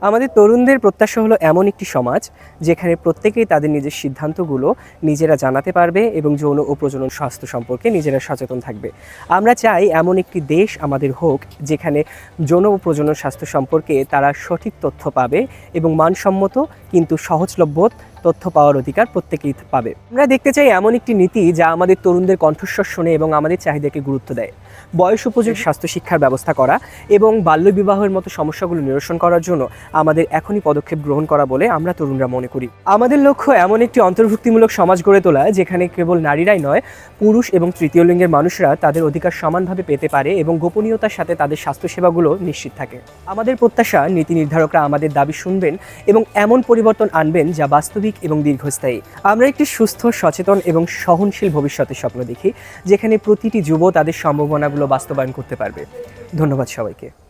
আমাদের তরুণদের প্রত্যাশা হলো এমন একটি সমাজ যেখানে প্রত্যেকেই তাদের নিজের সিদ্ধান্তগুলো নিজেরা জানাতে পারবে এবং যৌন ও প্রজনন স্বাস্থ্য সম্পর্কে নিজেরা সচেতন থাকবে। আমরা চাই এমন একটি দেশ আমাদের হোক যেখানে যৌন ও প্রজনন স্বাস্থ্য সম্পর্কে তারা সঠিক তথ্য পাবে এবং মানসম্মত কিন্তু সহজলভ্য তথ্য পাওয়ার অধিকার প্রত্যেকেই পাবে। আমরা দেখতে চাই এমন একটি নীতি যা আমাদের তরুণদের কণ্ঠস্বর শোনে এবং আমাদের চাহিদাকে গুরুত্ব দেয়। বয়স উপযোগী স্বাস্থ্য শিক্ষার ব্যবস্থা করা এবং বাল্যবিবাহের মতো সমস্যাগুলো নিরসন করার জন্য আমাদের এখনই পদক্ষেপ গ্রহণ করা বলে আমরা তরুণরা মনে করি। আমাদের লক্ষ্য এমন একটি অন্তর্ভুক্তিমূলক সমাজ গড়ে তোলা যেখানে কেবল নারীরাই নয়, পুরুষ এবং তৃতীয় লিঙ্গের মানুষরা তাদের অধিকার সমানভাবে পেতে পারে এবং গোপনীয়তার সাথে তাদের স্বাস্থ্যসেবাগুলো নিশ্চিত থাকে। আমাদের প্রত্যাশা নীতি নির্ধারকরা আমাদের দাবি শুনবেন এবং এমন পরিবর্তন আনবেন যা বাস্তবিক এবং দীর্ঘস্থায়ী। আমরা একটি সুস্থ, সচেতন এবং সহনশীল ভবিষ্যতের স্বপ্ন দেখি যেখানে প্রতিটি যুব তাদের সম্ভাবনাগুলো বাস্তবায়ন করতে পারবে। ধন্যবাদ সবাইকে।